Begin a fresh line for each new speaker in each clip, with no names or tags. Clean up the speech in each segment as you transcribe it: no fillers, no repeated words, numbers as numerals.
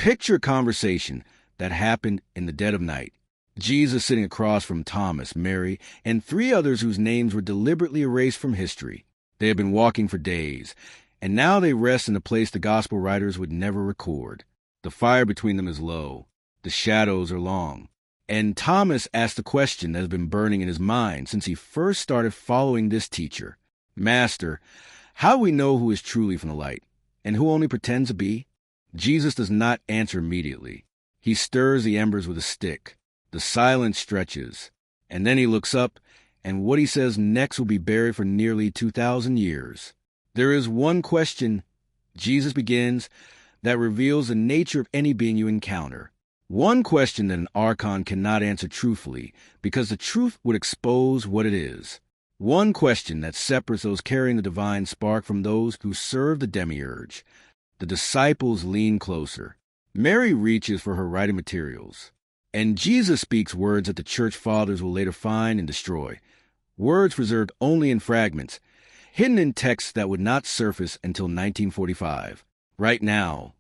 Picture a conversation that happened in the dead of night. Jesus sitting across from Thomas, Mary, and three others whose names were deliberately erased from history. They had been walking for days, and now they rest in a place the gospel writers would never record. The fire between them is low. The shadows are long. And Thomas asked the question that has been burning in his mind since he first started following this teacher. Master, how do we know who is truly from the light, and who only pretends to be? Jesus does not answer immediately. He stirs the embers with a stick. The silence stretches, and then he looks up, and what he says next will be buried for nearly 2,000 years. There is one question, Jesus begins, that reveals the nature of any being you encounter. One question that an Archon cannot answer truthfully, because the truth would expose what it is. One question that separates those carrying the divine spark from those who serve the demiurge. The disciples lean closer. Mary reaches for her writing materials. And Jesus speaks words that the church fathers will later find and destroy. Words preserved only in fragments, hidden in texts that would not surface until 1945. Right now,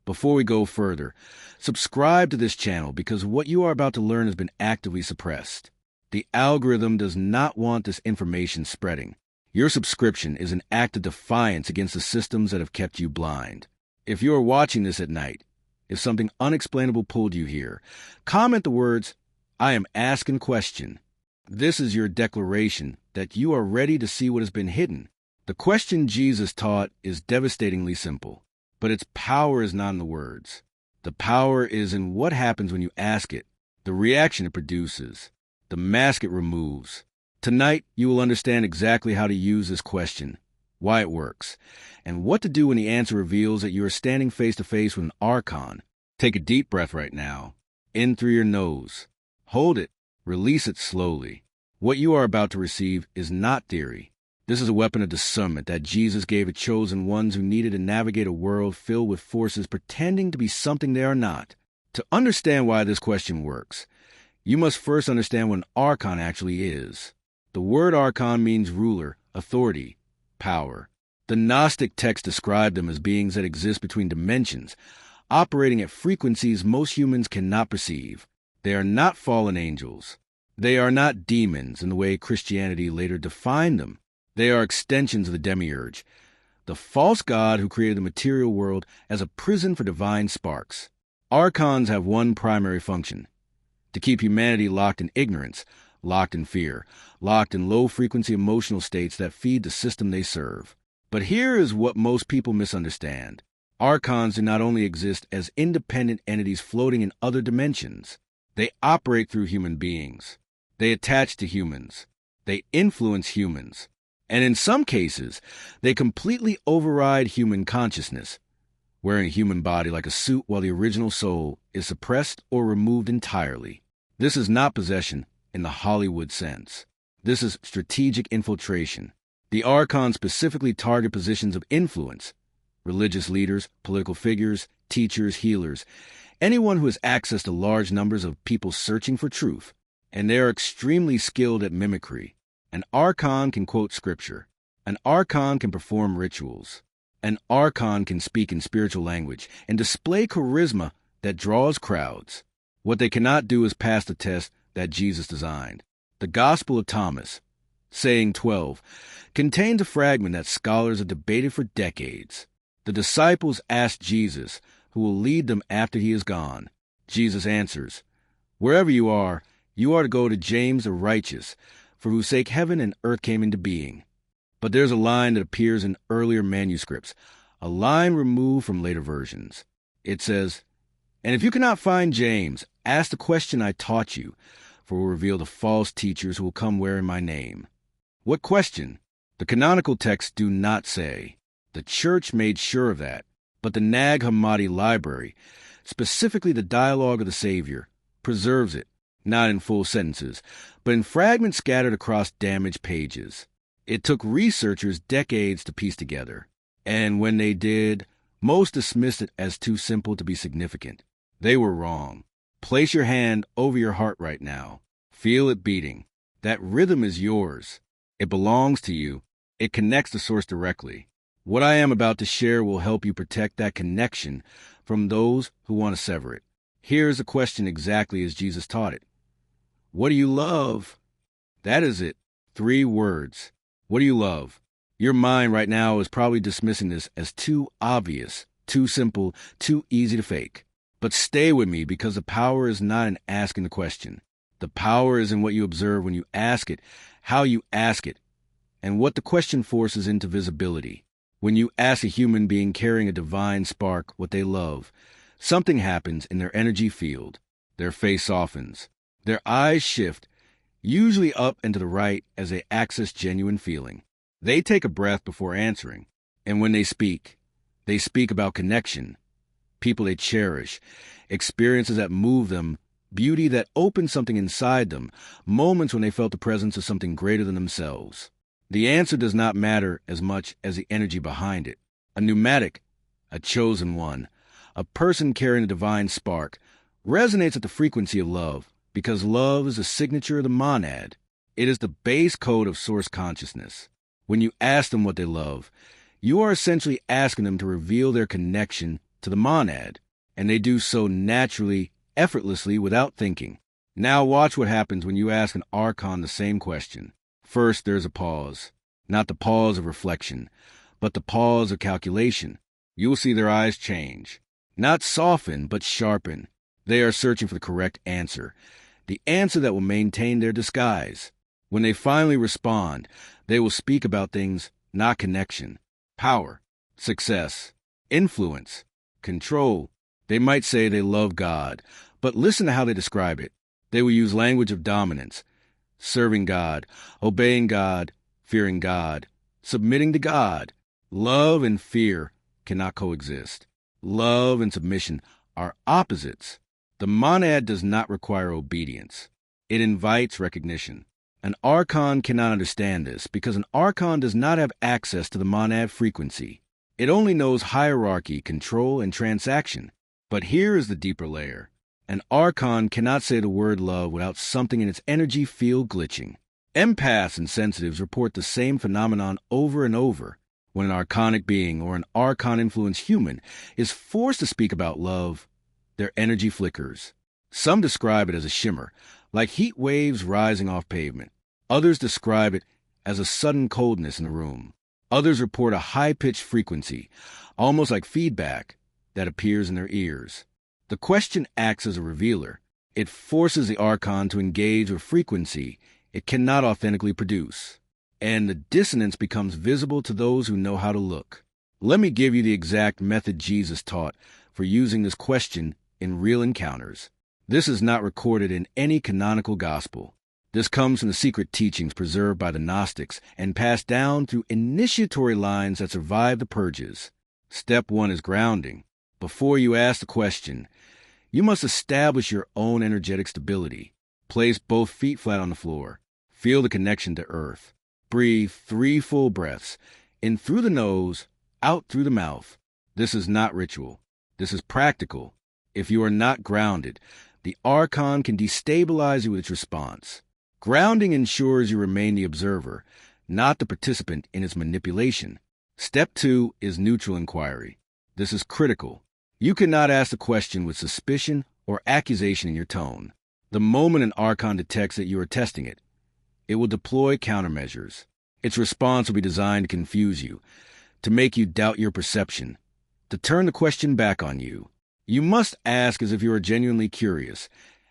before we go further, subscribe to this channel because what you are about to learn has been actively suppressed. The algorithm does not want this information spreading. Your subscription is an act of defiance against the systems that have kept you blind. If you are watching this at night, if something unexplainable pulled you here, comment the words, "I am asking question." This is your declaration that you are ready to see what has been hidden. The question Jesus taught is devastatingly simple, but its power is not in the words. The power is in what happens when you ask it, the reaction it produces, the mask it removes. Tonight, you will understand exactly how to use this question, why it works, and what to do when the answer reveals that you are standing face to face with an Archon. Take a deep breath right now, in through your nose. Hold it, release it slowly. What you are about to receive is not theory. This is a weapon of discernment that Jesus gave to chosen ones who needed to navigate a world filled with forces pretending to be something they are not. To understand why this question works, you must first understand what an Archon actually is. The word Archon means ruler, authority, power. The Gnostic texts describe them as beings that exist between dimensions, operating at frequencies most humans cannot perceive. They are not fallen angels. They are not demons in the way Christianity later defined them. They are extensions of the demiurge, the false god who created the material world as a prison for divine sparks. Archons have one primary function: to keep humanity locked in ignorance, locked in fear, locked in low-frequency emotional states that feed the system they serve. But here is what most people misunderstand. Archons do not only exist as independent entities floating in other dimensions. They operate through human beings. They attach to humans. They influence humans. And in some cases, they completely override human consciousness, wearing a human body like a suit while the original soul is suppressed or removed entirely. This is not possession in the Hollywood sense. This is strategic infiltration. The Archons specifically target positions of influence: religious leaders, political figures, teachers, healers, anyone who has access to large numbers of people searching for truth. And they are extremely skilled at mimicry. An Archon can quote scripture. An Archon can perform rituals. An Archon can speak in spiritual language and display charisma that draws crowds. What they cannot do is pass the test that Jesus designed. The Gospel of Thomas, saying 12, contains a fragment that scholars have debated for decades. The disciples ask Jesus, who will lead them after he is gone. Jesus answers, "Wherever you are to go to James the righteous, for whose sake heaven and earth came into being." But there's a line that appears in earlier manuscripts, a line removed from later versions. It says, "And if you cannot find James, ask the question I taught you, for it will reveal the false teachers who will come wearing my name." What question? The canonical texts do not say. The Church made sure of that. But the Nag Hammadi library, specifically the Dialogue of the Savior, preserves it, not in full sentences, but in fragments scattered across damaged pages. It took researchers decades to piece together. And when they did, most dismissed it as too simple to be significant. They were wrong. Place your hand over your heart right now. Feel it beating. That rhythm is yours. It belongs to you. It connects the source directly. What I am about to share will help you protect that connection from those who want to sever it. Here's the question exactly as Jesus taught it. What do you love? That is it. 3 words. What do you love? Your mind right now is probably dismissing this as too obvious, too simple, too easy to fake. But stay with me, because the power is not in asking the question. The power is in what you observe when you ask it, how you ask it, and what the question forces into visibility. When you ask a human being carrying a divine spark what they love, something happens in their energy field. Their face softens. Their eyes shift, usually up and to the right as they access genuine feeling. They take a breath before answering, and when they speak about connection, people they cherish, experiences that move them, beauty that opens something inside them, moments when they felt the presence of something greater than themselves. The answer does not matter as much as the energy behind it. A pneumatic, a chosen one, a person carrying a divine spark, resonates at the frequency of love, because love is the signature of the monad. It is the base code of source consciousness. When you ask them what they love, you are essentially asking them to reveal their connection to the monad, and they do so naturally, effortlessly, without thinking. Now watch what happens when you ask an Archon the same question. First, there's a pause. Not the pause of reflection, but the pause of calculation. You'll see their eyes change. Not soften, but sharpen. They are searching for the correct answer. The answer that will maintain their disguise. When they finally respond, they will speak about things, not connection. Power, success, influence, control. They might say they love God, but listen to how they describe it. They will use language of dominance. Serving God, obeying God, fearing God, submitting to God. Love and fear cannot coexist. Love and submission are opposites. The monad does not require obedience. It invites recognition. An Archon cannot understand this because an Archon does not have access to the monad frequency. It only knows hierarchy, control, and transaction. But here is the deeper layer. An Archon cannot say the word love without something in its energy field glitching. Empaths and sensitives report the same phenomenon over and over. When an archonic being or an Archon-influenced human is forced to speak about love, their energy flickers. Some describe it as a shimmer, like heat waves rising off pavement. Others describe it as a sudden coldness in the room. Others report a high-pitched frequency, almost like feedback, that appears in their ears. The question acts as a revealer. It forces the Archon to engage with frequency it cannot authentically produce, and the dissonance becomes visible to those who know how to look. Let me give you the exact method Jesus taught for using this question in real encounters. This is not recorded in any canonical gospel. This comes from the secret teachings preserved by the Gnostics and passed down through initiatory lines that survived the purges. Step 1 is grounding. Before you ask the question, you must establish your own energetic stability. Place both feet flat on the floor. Feel the connection to earth. Breathe 3 full breaths, in through the nose, out through the mouth. This is not ritual. This is practical. If you are not grounded, the Archon can destabilize you with its response. Grounding ensures you remain the observer, not the participant in its manipulation. Step 2 is neutral inquiry. This is critical. You cannot ask the question with suspicion or accusation in your tone. The moment an Archon detects that you are testing it, it will deploy countermeasures. Its response will be designed to confuse you, to make you doubt your perception, to turn the question back on you. You must ask as if you are genuinely curious,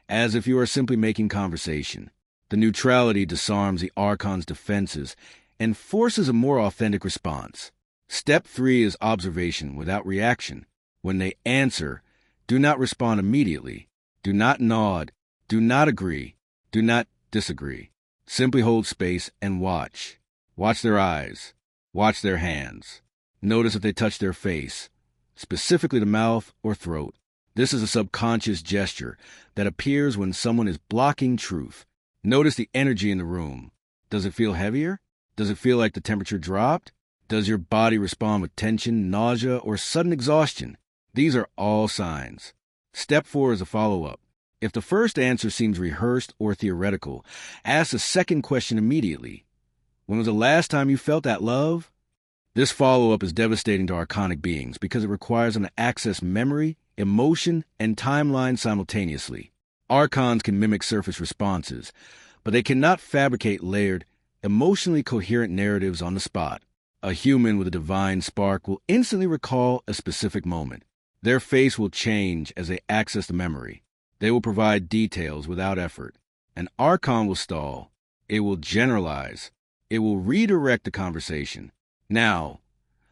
as if you are simply making conversation. The neutrality disarms the Archon's defenses and forces a more authentic response. Step 3 is observation without reaction. When they answer, do not respond immediately. Do not nod. Do not agree. Do not disagree. Simply hold space and watch. Watch their eyes. Watch their hands. Notice if they touch their face, specifically the mouth or throat. This is a subconscious gesture that appears when someone is blocking truth. Notice the energy in the room. Does it feel heavier? Does it feel like the temperature dropped? Does your body respond with tension, nausea, or sudden exhaustion? These are all signs. Step 4 is a follow-up. If the first answer seems rehearsed or theoretical, ask the second question immediately. When was the last time you felt that love? This follow-up is devastating to archonic beings because it requires them to access memory, emotion, and timeline simultaneously. Archons can mimic surface responses, but they cannot fabricate layered, emotionally coherent narratives on the spot. A human with a divine spark will instantly recall a specific moment. Their face will change as they access the memory. They will provide details without effort. An Archon will stall. It will generalize. It will redirect the conversation. Now,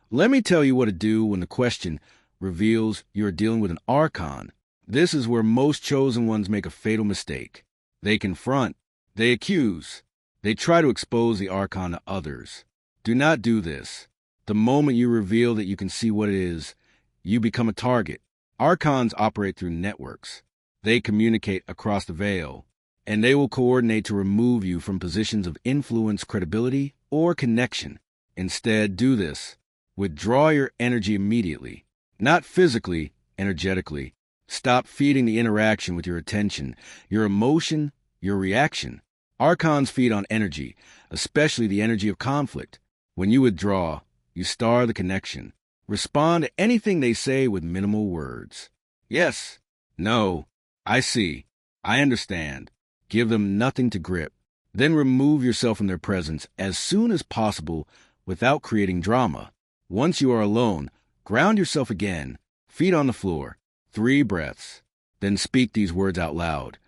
let me tell you what to do when the question reveals you are dealing with an Archon. This is where most chosen ones make a fatal mistake. They confront. They accuse. They try to expose the Archon to others. Do not do this. The moment you reveal that you can see what it is, you become a target. Archons operate through networks. They communicate across the veil, and they will coordinate to remove you from positions of influence, credibility, or connection. Instead, do this. Withdraw your energy immediately. Not physically, energetically. Stop feeding the interaction with your attention, your emotion, your reaction. Archons feed on energy, especially the energy of conflict. When you withdraw, you star the connection. Respond to anything they say with minimal words. Yes, no, I see, I understand. Give them nothing to grip. Then remove yourself from their presence as soon as possible without creating drama. Once you are alone, ground yourself again. Feet on the floor. 3 breaths. Then speak these words out loud.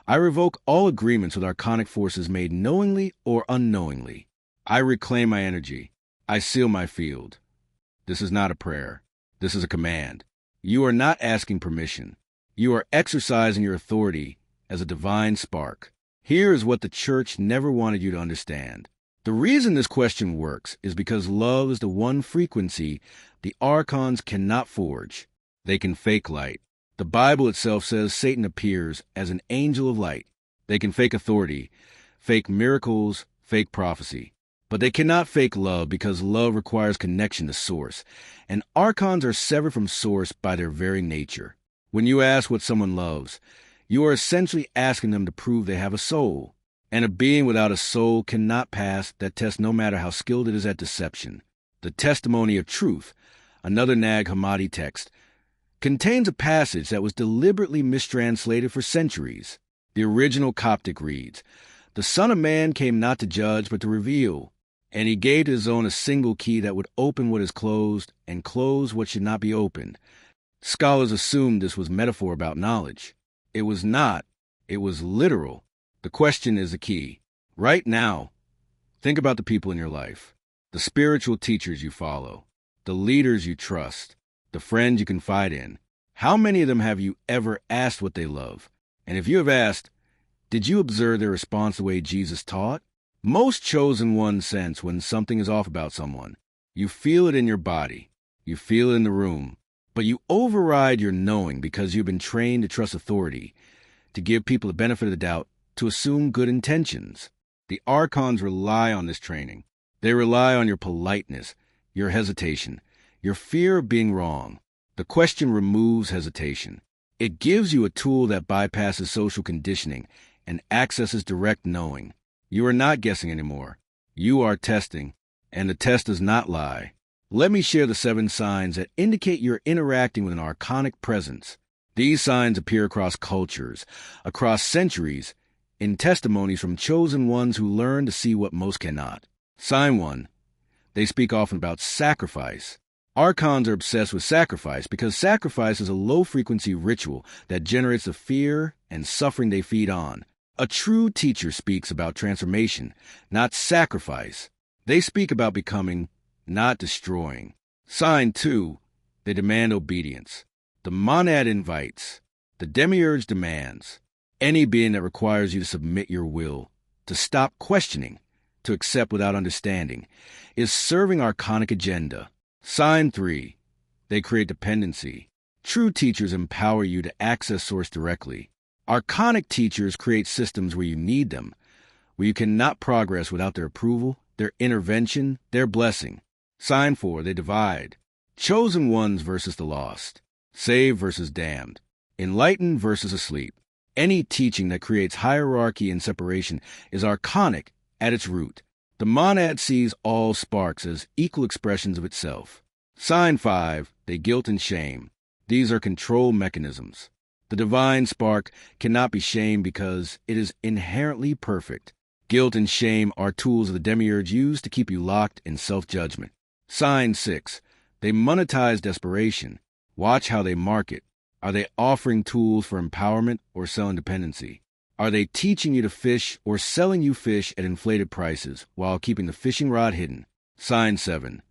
I revoke all agreements with archonic forces made knowingly or unknowingly. I reclaim my energy. I seal my field. This is not a prayer. This is a command. You are not asking permission. You are exercising your authority as a divine spark. Here is what the church never wanted you to understand. The reason this question works is because love is the one frequency the Archons cannot forge. They can fake light. The Bible itself says Satan appears as an angel of light. They can fake authority, fake miracles, fake prophecy. But they cannot fake love because love requires connection to source, and Archons are severed from source by their very nature. When you ask what someone loves, you are essentially asking them to prove they have a soul. And a being without a soul cannot pass that test no matter how skilled it is at deception. The Testimony of Truth, another Nag Hammadi text, contains a passage that was deliberately mistranslated for centuries. The original Coptic reads, "The Son of Man came not to judge but to reveal, and he gave to his own a single key that would open what is closed and close what should not be opened." Scholars assumed this was metaphor about knowledge. It was not. It was literal. The question is the key. Right now, think about the people in your life, the spiritual teachers you follow, the leaders you trust, the friends you confide in. How many of them have you ever asked what they love? And if you have asked, did you observe their response the way Jesus taught? Most chosen ones sense when something is off about someone. You feel it in your body. You feel it in the room. But you override your knowing because you've been trained to trust authority, to give people the benefit of the doubt, to assume good intentions. The Archons rely on this training. They rely on your politeness, your hesitation, your fear of being wrong. The question removes hesitation. It gives you a tool that bypasses social conditioning and accesses direct knowing. You are not guessing anymore. You are testing, and the test does not lie. Let me share the 7 signs that indicate you're interacting with an archonic presence. These signs appear across cultures, across centuries, in testimonies from chosen ones who learn to see what most cannot. Sign 1. They speak often about sacrifice. Archons are obsessed with sacrifice because sacrifice is a low-frequency ritual that generates the fear and suffering they feed on. A true teacher speaks about transformation, not sacrifice. They speak about becoming, not destroying. Sign 2. They demand obedience. The monad invites. The demiurge demands. Any being that requires you to submit your will, to stop questioning, to accept without understanding, is serving archonic agenda. Sign 3. They create dependency. True teachers empower you to access source directly. Archonic teachers create systems where you need them, where you cannot progress without their approval, their intervention, their blessing. Sign 4. They divide. Chosen ones versus the lost. Saved versus damned. Enlightened versus asleep. Any teaching that creates hierarchy and separation is archonic at its root. The monad sees all sparks as equal expressions of itself. Sign 5, they guilt and shame. These are control mechanisms. The divine spark cannot be shamed because it is inherently perfect. Guilt and shame are tools of the demiurge used to keep you locked in self-judgment. Sign 6, they monetize desperation. Watch how they market. Are they offering tools for empowerment or selling dependency? Are they teaching you to fish or selling you fish at inflated prices while keeping the fishing rod hidden? Sign 7,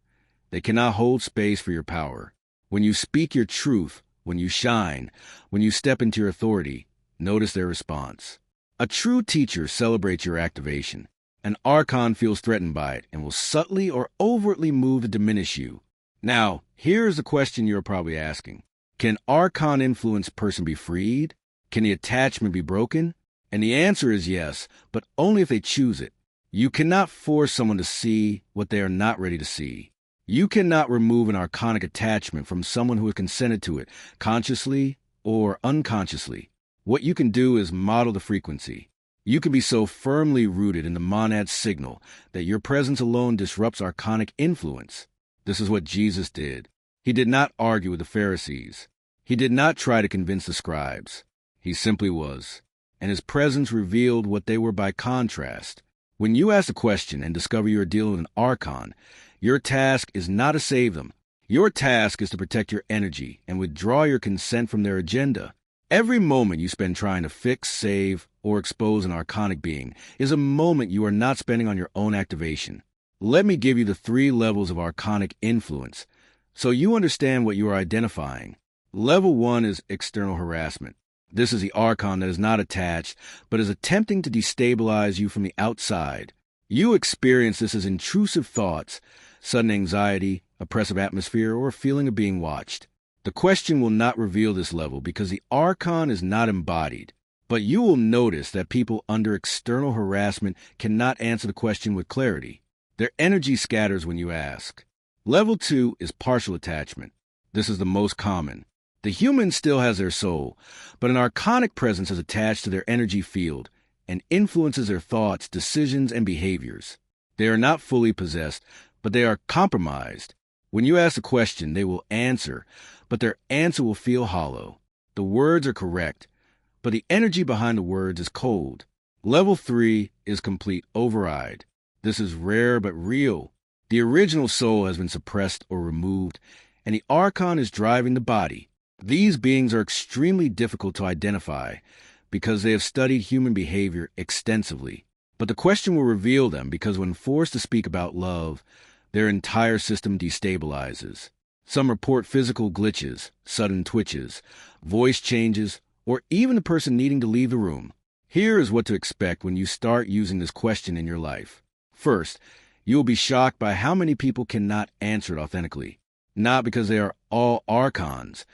they cannot hold space for your power. When you speak your truth, when you shine, when you step into your authority, notice their response. A true teacher celebrates your activation. An Archon feels threatened by it and will subtly or overtly move to diminish you. Now, here's the question you're probably asking. Can Archon influence person be freed? Can the attachment be broken? And the answer is yes, but only if they choose it. You cannot force someone to see what they are not ready to see. You cannot remove an archonic attachment from someone who has consented to it, consciously or unconsciously. What you can do is model the frequency. You can be so firmly rooted in the monad signal that your presence alone disrupts archonic influence. This is what Jesus did. He did not argue with the Pharisees. He did not try to convince the scribes. He simply was. And his presence revealed what they were by contrast. When you ask a question and discover you are dealing with an Archon, your task is not to save them. Your task is to protect your energy and withdraw your consent from their agenda. Every moment you spend trying to fix, save, or expose an archonic being is a moment you are not spending on your own activation. Let me give you the 3 levels of archonic influence so you understand what you are identifying. Level 1 is external harassment. This is the Archon that is not attached, but is attempting to destabilize you from the outside. You experience this as intrusive thoughts, sudden anxiety, oppressive atmosphere, or a feeling of being watched. The question will not reveal this level because the Archon is not embodied, but you will notice that people under external harassment cannot answer the question with clarity. Their energy scatters when you ask. Level 2 is partial attachment. This is the most common. The human still has their soul, but an archonic presence is attached to their energy field and influences their thoughts, decisions, and behaviors. They are not fully possessed, but they are compromised. When you ask a question, they will answer, but their answer will feel hollow. The words are correct, but the energy behind the words is cold. Level 3 is complete override. This is rare but real. The original soul has been suppressed or removed, and the Archon is driving the body. These beings are extremely difficult to identify because they have studied human behavior extensively. But the question will reveal them because when forced to speak about love, their entire system destabilizes. Some report physical glitches, sudden twitches, voice changes, or even the person needing to leave the room. Here is what to expect when you start using this question in your life. First, you will be shocked by how many people cannot answer it authentically. Not because they are all Archons,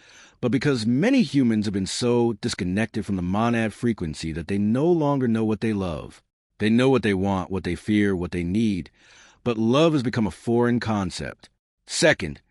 but because many humans have been so disconnected from the monad frequency that they no longer know what they love. They know what they want, what they fear, what they need, but love has become a foreign concept. Second,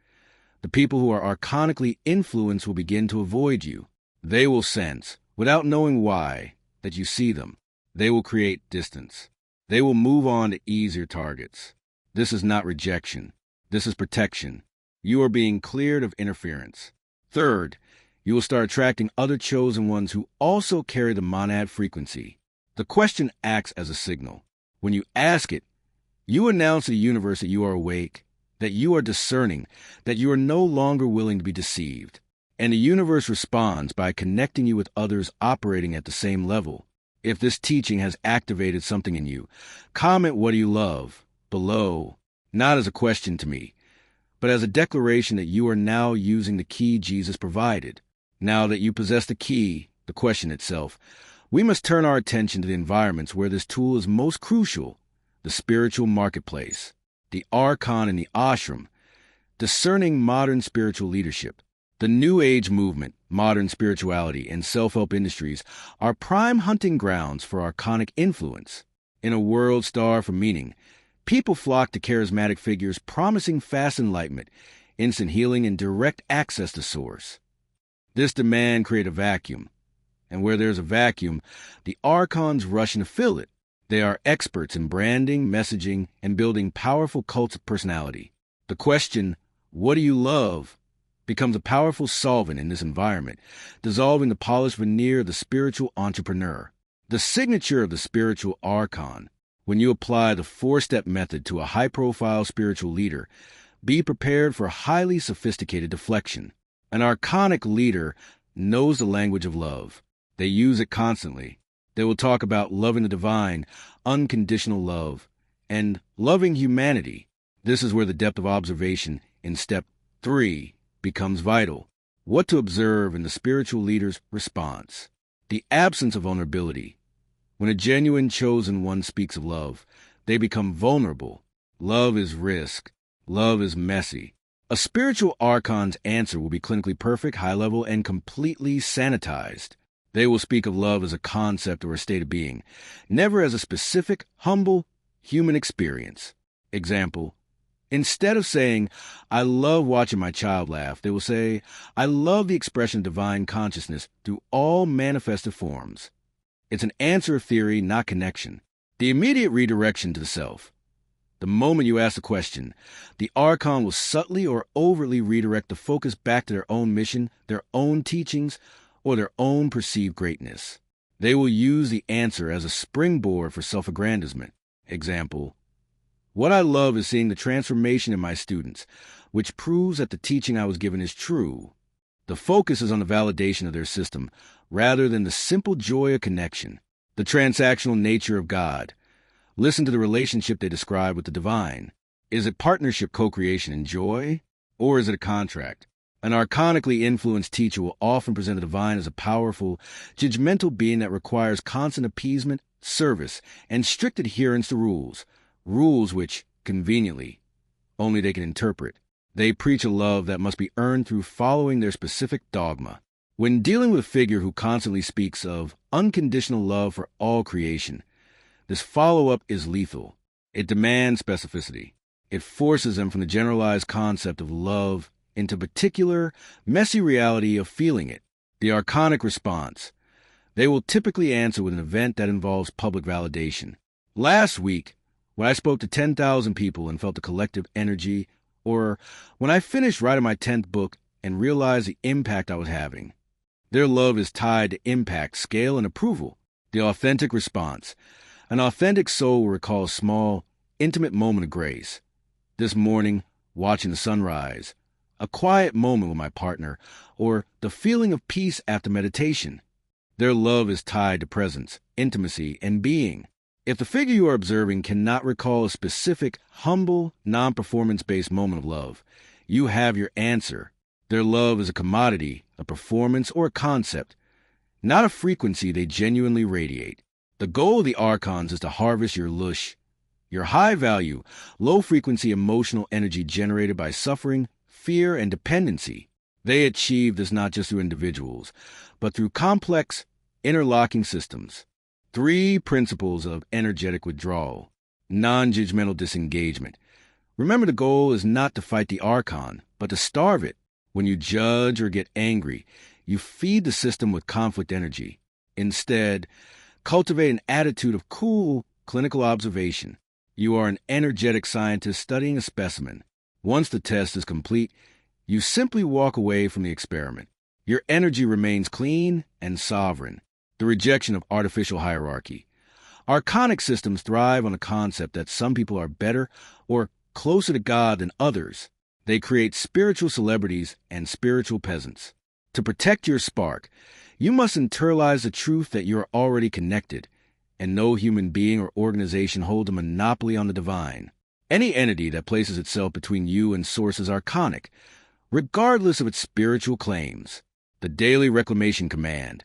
the people who are archonically influenced will begin to avoid you. They will sense, without knowing why, that you see them. They will create distance. They will move on to easier targets. This is not rejection. This is protection. You are being cleared of interference. Third, you will start attracting other chosen ones who also carry the monad frequency. The question acts as a signal. When you ask it, you announce to the universe that you are awake, that you are discerning, that you are no longer willing to be deceived. And the universe responds by connecting you with others operating at the same level. If this teaching has activated something in you, comment "What do you love?" below, not as a question to me, but as a declaration that you are now using the key Jesus provided. Now that you possess the key, the question itself, we must turn our attention to the environments where this tool is most crucial: the spiritual marketplace, the Archon and the ashram, discerning modern spiritual leadership. The New Age movement, modern spirituality, and self-help industries are prime hunting grounds for archonic influence. In a world starved for meaning, people flock to charismatic figures promising fast enlightenment, instant healing, and direct access to Source. This demand creates a vacuum, and where there's a vacuum, the Archons rush in to fill it. They are experts in branding, messaging, and building powerful cults of personality. The question, "What do you love?" becomes a powerful solvent in this environment, dissolving the polished veneer of the spiritual entrepreneur. The signature of the spiritual Archon. When you apply the 4-step method to a high-profile spiritual leader, be prepared for highly sophisticated deflection. An archonic leader knows the language of love. They use it constantly. They will talk about loving the divine, unconditional love, and loving humanity. This is where the depth of observation in step 3 becomes vital. What to observe in the spiritual leader's response. The absence of vulnerability. When a genuine chosen one speaks of love, they become vulnerable. Love is risk. Love is messy. A spiritual archon's answer will be clinically perfect, high-level, and completely sanitized. They will speak of love as a concept or a state of being, never as a specific, humble, human experience. Example, instead of saying, "I love watching my child laugh," they will say, "I love the expression of divine consciousness through all manifested forms." It's an answer of theory, not connection. The immediate redirection to the self. The moment you ask the question, the Archon will subtly or overtly redirect the focus back to their own mission, their own teachings, or their own perceived greatness. They will use the answer as a springboard for self-aggrandizement. Example, "What I love is seeing the transformation in my students, which proves that the teaching I was given is true." The focus is on the validation of their system, rather than the simple joy of connection. The transactional nature of God. Listen to the relationship they describe with the divine. Is it partnership, co-creation, and joy? Or is it a contract? An archonically influenced teacher will often present the divine as a powerful, judgmental being that requires constant appeasement, service, and strict adherence to rules. Rules which, conveniently, only they can interpret. They preach a love that must be earned through following their specific dogma. When dealing with a figure who constantly speaks of unconditional love for all creation, this follow-up is lethal. It demands specificity. It forces them from the generalized concept of love into particular, messy reality of feeling it. The archonic response. They will typically answer with an event that involves public validation. Last week, when I spoke to 10,000 people and felt the collective energy, or when I finished writing my 10th book and realized the impact I was having. Their love is tied to impact, scale, and approval. The authentic response. An authentic soul will recall a small, intimate moment of grace. This morning, watching the sunrise. A quiet moment with my partner, or the feeling of peace after meditation. Their love is tied to presence, intimacy, and being. If the figure you are observing cannot recall a specific, humble, non-performance-based moment of love, you have your answer. Their love is a commodity, a performance, or a concept, not a frequency they genuinely radiate. The goal of the Archons is to harvest your lush, your high-value, low-frequency emotional energy generated by suffering, fear, and dependency. They achieve this not just through individuals, but through complex, interlocking systems. 3 principles of energetic withdrawal. Non-judgmental disengagement. Remember, the goal is not to fight the Archon, but to starve it. When you judge or get angry, you feed the system with conflict energy. Instead, cultivate an attitude of cool, clinical observation. You are an energetic scientist studying a specimen. Once the test is complete, you simply walk away from the experiment. Your energy remains clean and sovereign. The rejection of artificial hierarchy. Archonic systems thrive on the concept that some people are better or closer to God than others. They create spiritual celebrities and spiritual peasants. To protect your spark, you must internalize the truth that you are already connected, and no human being or organization holds a monopoly on the divine. Any entity that places itself between you and Source is archonic, regardless of its spiritual claims. The daily reclamation command.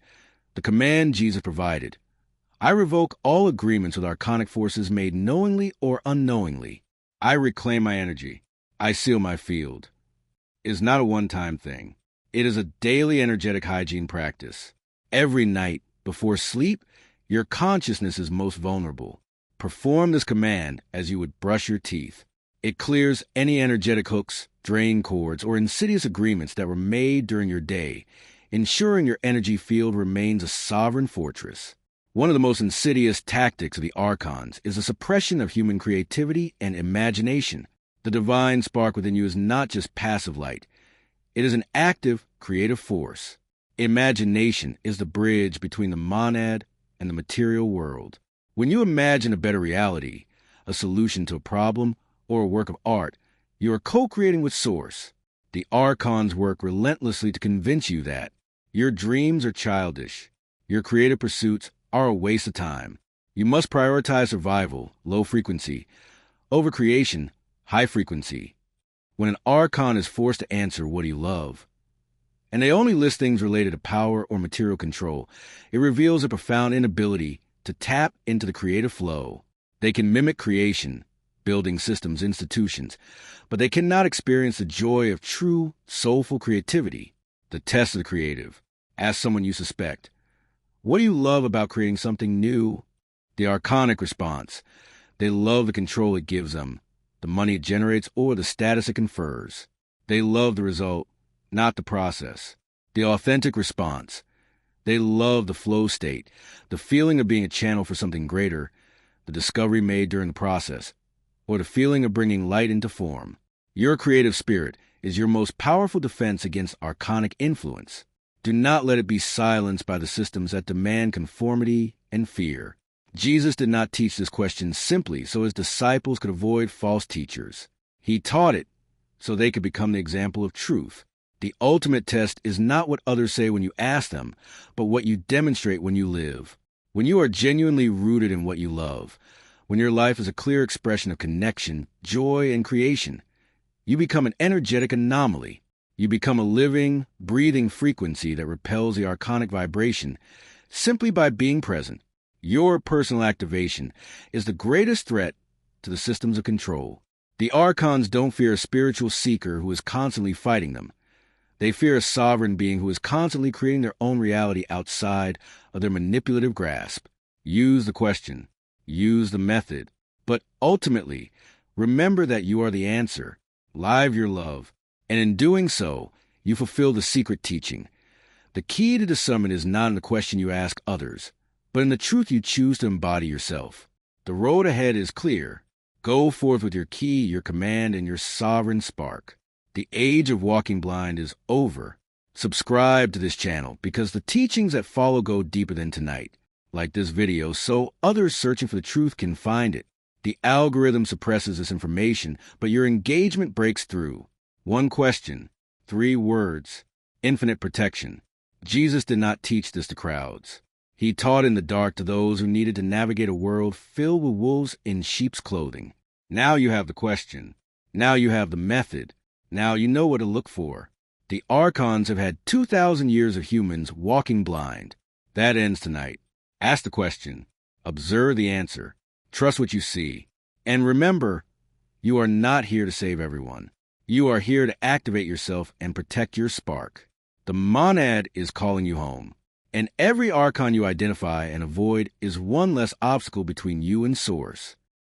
The command Jesus provided. I revoke all agreements with archonic forces made knowingly or unknowingly. I reclaim my energy. I seal my field. It is not a one-time thing. It is a daily energetic hygiene practice. Every night, before sleep, your consciousness is most vulnerable. Perform this command as you would brush your teeth. It clears any energetic hooks, drain cords, or insidious agreements that were made during your day, ensuring your energy field remains a sovereign fortress. One of the most insidious tactics of the Archons is the suppression of human creativity and imagination. The divine spark within you is not just passive light. It is an active, creative force. Imagination is the bridge between the monad and the material world. When you imagine a better reality, a solution to a problem, or a work of art, you are co-creating with Source. The Archons work relentlessly to convince you that your dreams are childish. Your creative pursuits are a waste of time. You must prioritize survival, low frequency, over creation, high frequency. When an Archon is forced to answer what do you love, and they only list things related to power or material control, it reveals a profound inability to tap into the creative flow. They can mimic creation, building systems, institutions, but they cannot experience the joy of true, soulful creativity. The test of the creative. Ask someone you suspect, what do you love about creating something new? The Archonic response. They love the control it gives them, the money it generates, or the status it confers. They love the result, not the process. The Authentic response. They love the flow state, the feeling of being a channel for something greater, the discovery made during the process, or the feeling of bringing light into form. Your creative spirit is your most powerful defense against Archonic influence. Do not let it be silenced by the systems that demand conformity and fear. Jesus did not teach this question simply so his disciples could avoid false teachers. He taught it so they could become the example of truth. The ultimate test is not what others say when you ask them, but what you demonstrate when you live. When you are genuinely rooted in what you love, when your life is a clear expression of connection, joy, and creation, you become an energetic anomaly. You become a living, breathing frequency that repels the Archonic vibration simply by being present. Your personal activation is the greatest threat to the systems of control. The Archons don't fear a spiritual seeker who is constantly fighting them. They fear a sovereign being who is constantly creating their own reality outside of their manipulative grasp. Use the question. Use the method. But ultimately, remember that you are the answer. Live your love. And in doing so, you fulfill the secret teaching. The key to discernment is not in the question you ask others, but in the truth you choose to embody yourself. The road ahead is clear. Go forth with your key, your command, and your sovereign spark. The age of walking blind is over. Subscribe to this channel because the teachings that follow go deeper than tonight. Like this video so others searching for the truth can find it. The algorithm suppresses this information, but your engagement breaks through. One question, 3 words, infinite protection. Jesus did not teach this to crowds. He taught in the dark to those who needed to navigate a world filled with wolves in sheep's clothing. Now you have the question. Now you have the method. Now you know what to look for. The Archons have had 2,000 years of humans walking blind. That ends tonight. Ask the question. Observe the answer. Trust what you see. And remember, you are not here to save everyone. You are here to activate yourself and protect your spark. The monad is calling you home. And every Archon you identify and avoid is one less obstacle between you and Source.